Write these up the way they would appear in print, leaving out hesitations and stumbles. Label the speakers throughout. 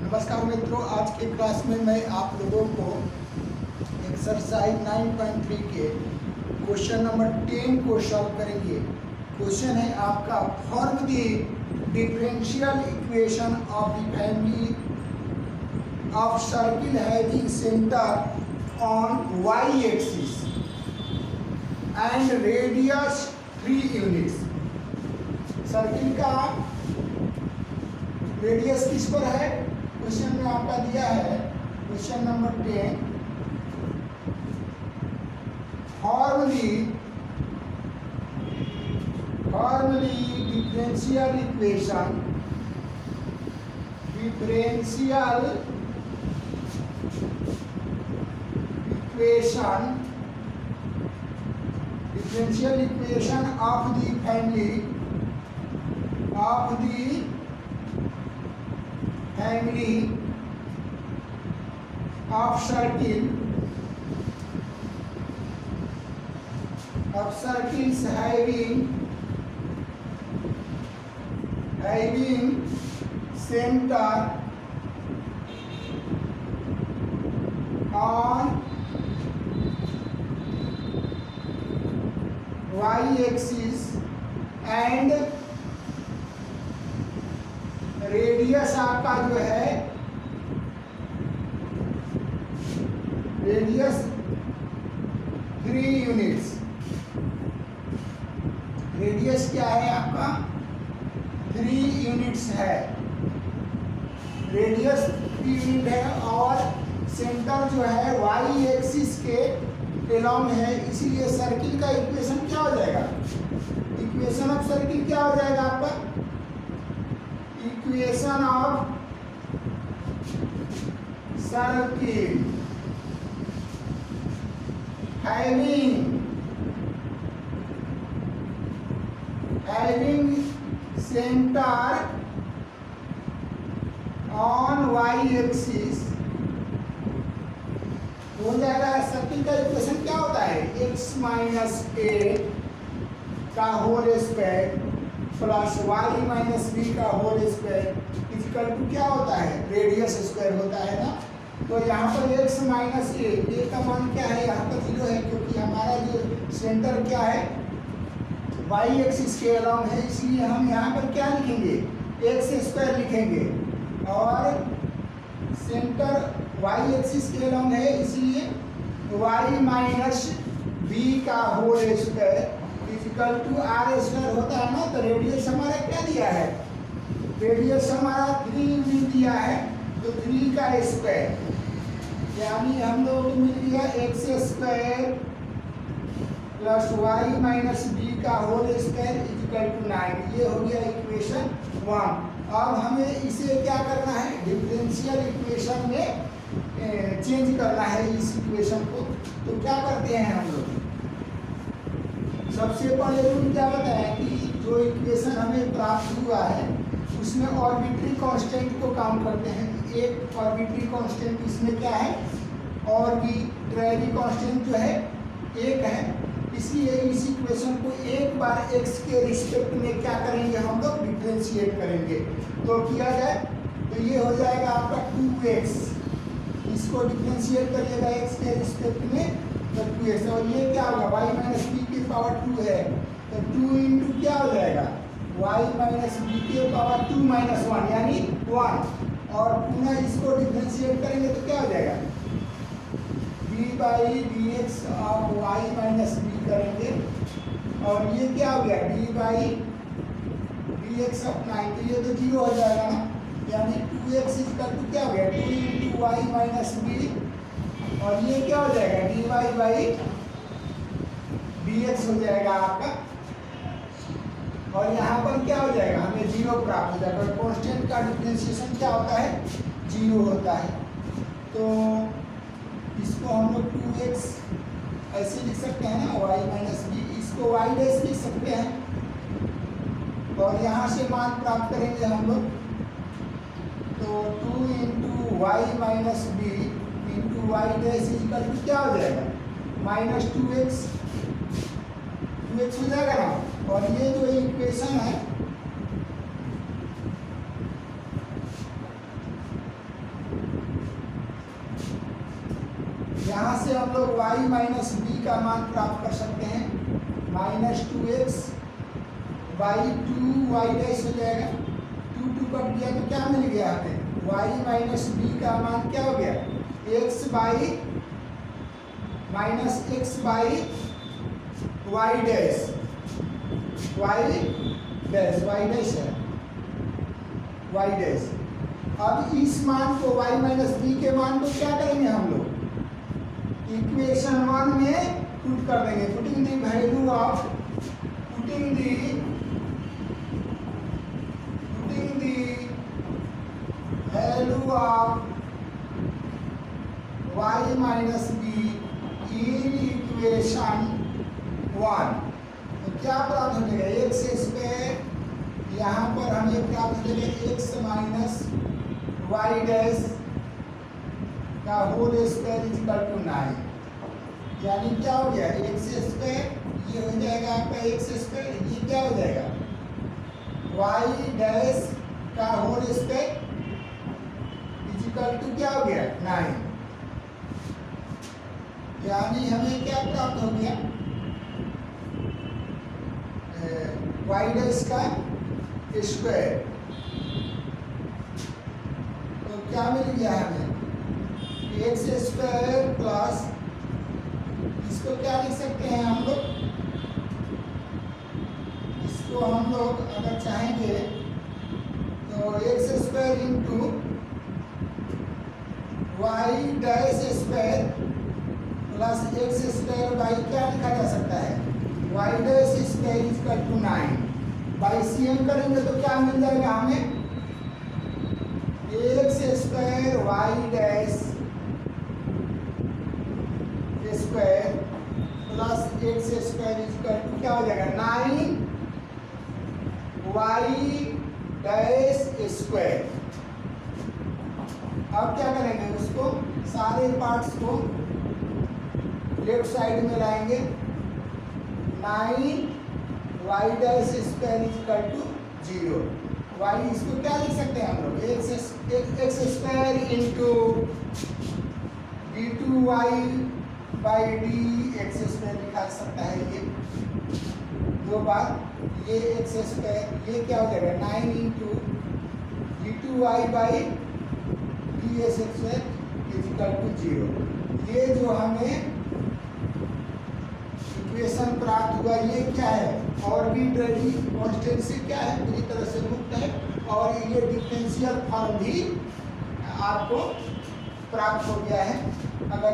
Speaker 1: नमस्कार मित्रों, आज के क्लास में मैं आप लोगों को एक्सरसाइज 9.3 के क्वेश्चन नंबर 10 को सॉल्व करेंगे। क्वेश्चन है आपका, form the differential equation of the family of circle having centre on y axis and radius 3 units. Circle का रेडियस किस पर है? क्वेश्चन में आपका दिया है question number 10, form the differential equation of the family of circles having center on y-axis and radius आपका जो है रेडियस 3 यूनिट्स। रेडियस क्या है आपका? 3 यूनिट्स है। रेडियस 3 यूनिट है और सेंटर जो है वाई एक्सिस के एलॉन्ग है, इसीलिए सर्किल का इक्वेशन क्या हो जाएगा? इक्वेशन ऑफ सर्किल क्या हो जाएगा आपका? Equation of circle having center on y axis हो जाएगा। सर्किल का इक्वेशन क्या होता है? x माइनस ए का whole square plus y minus b का होल स्क्वायर इक्वल टू क्या होता है? रेडियस स्क्वायर होता है ना। तो यहाँ पर x माइनस ए का मान क्या है? यहाँ पर 0 है, क्योंकि हमारा जो सेंटर क्या है y एक्सिस के अलाउंग है, इसलिए हम यहाँ पर क्या लिखेंगे? एक्स स्क्वायर लिखेंगे और सेंटर y एक्सिस के अलाउंग है, इसलिए y माइनस बी का whole square equal to r square होता है ना। तो रेडियस हमारा क्या दिया है? रेडियस हमारा 3 यूनिट दिया है, तो 3 का स्क्वायर यानी हम लोग को मिल गया x square plus y minus b का होल स्क्वायर इक्वल टू 9। ये हो गया इक्वेशन 1। अब हमें इसे क्या करना है? डिफरेंशियल इक्वेशन में चेंज करना है इस इक्वेशन को। तो क्या करते हैं हम लोग? सबसे पहले रूल क्या बताया कि जो इक्वेशन हमें प्राप्त हुआ है उसमें ऑर्बिटरी कांस्टेंट को काम करते हैं। एक ऑर्बिटरी कांस्टेंट इसमें क्या है? ऑर्बिट्ररी कांस्टेंट जो है 1 है, इसलिए इस इक्वेशन को एक बार x के रिस्पेक्ट में क्या करेंगे? हम लोग डिफरेंशिएट करेंगे। तो किया जाए तो ये हो जाएगा आपका 2x। इसको डिफरेंशिएट करिएगा x के रिस्पेक्ट में तो 2x, और ये क्या होगा? y माइनस बी की पावर 2 है, तो 2 इंटू क्या हो जाएगा? y माइनस बी के पावर 2 माइनस 1 यानी 1, और पुनः इसको डिफरेंशिएट करेंगे तो क्या हो जाएगा? b by d x of y minus b करेंगे, और ये क्या हो गया? d by d x of 9, तो ये तो 0 हो जाएगा ना, यानी 2x इक्वल टू क्या हो गया? 2 इंटू वाई माइनस बी, और ये क्या हो जाएगा? dy बाई dx हो जाएगा आपका, और यहाँ पर क्या हो जाएगा? हमें 0 प्राप्त हो जाएगा। कांस्टेंट का डिफरेंशिएशन क्या होता है? 0 होता है। तो इसको हम लोग 2x ऐसे लिख सकते हैं ना, y माइनस बी, इसको y डैश लिख सकते हैं, और यहाँ से मान प्राप्त करेंगे हम लोग। तो 2 into y minus b into y dash equal to क्या हो जाएगा? माइनस 2x हो जाएगा ना। और ये जो इक्वेशन है यहाँ से हम लोग y माइनस बी का मान प्राप्त कर सकते हैं, -2x बाई 2y डैश हो जाएगा, 2 कट गया तो क्या मिल गया हमें, y माइनस बी का मान क्या हो गया, x by minus x by y dash, y dash है वाई डैश। अब इस मान को y माइनस बी के मान को क्या करेंगे हम लोग, इक्वेशन 1 में पुट कर देंगे, putting the value of y minus be in equation 1, तो क्या प्राप्त हो जाएगा, एक्स स्क्वायर, यहाँ पर हमें प्राप्त हो जाएगा एक्स माइनस वाई डैश का होल स्क्वायर इक्वल टू 9, यानी क्या हो गया, एक्स स्क्वायर ये हो जाएगा आपका एक्स स्क्वायर, ये क्या हो जाएगा वाई डैश का होल स्क्वायर इक्वल टू क्या हो गया 9, यानी हमें क्या प्राप्त हो गया, वाई डैश का स्क्वायर, तो क्या मिल गया हमें, एक्स स्क्वायर प्लस, इसको क्या लिख सकते हैं हम लोग, इसको हम लोग अगर चाहेंगे तो x square into y dash square plus x square by क्या लिखा जा सकता है, y dash square equal to 9, by CM करेंगे तो क्या मिल जाएगा हमें, x square y dash square plus x square equal to क्या हो जाएगा 9 वाई डैश स्क्वायर। अब क्या करेंगे, उसको सारे पार्ट्स को लेफ्ट साइड में लाएंगे, 9 y dash square equal to 0, y इसको क्या लिख सकते हैं हम लोग, x square into d2y by d x square लिखा सकता है, ये 2 बार ये एक्स स्क्वायर, ये क्या हो जाएगा 9 into d2y by d x square equal to 0। ये जो हमें इक्वेशन प्राप्त हुआ ये क्या है, आर्बिट्रेरी कांस्टेंट से क्या है, पूरी तरह से मुक्त है, और ये डिफरेंशियल फॉर्म भी आपको प्राप्त हो गया है। अगर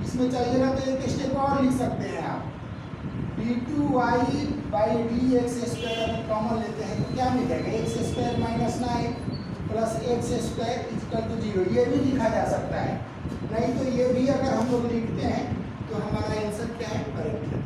Speaker 1: इसमें चाहिएगा तो एक स्टेप और लिख सकते हैं आप, d2y by d x square अगर कॉमन लेते हैं तो क्या मिलेगा, x square minus 9 plus x square equal to 0, ये भी लिखा जा सकता है, नहीं तो ये भी अगर हम लोग लिखते हैं तो हमारा आंसर क्या है, करेक्ट है।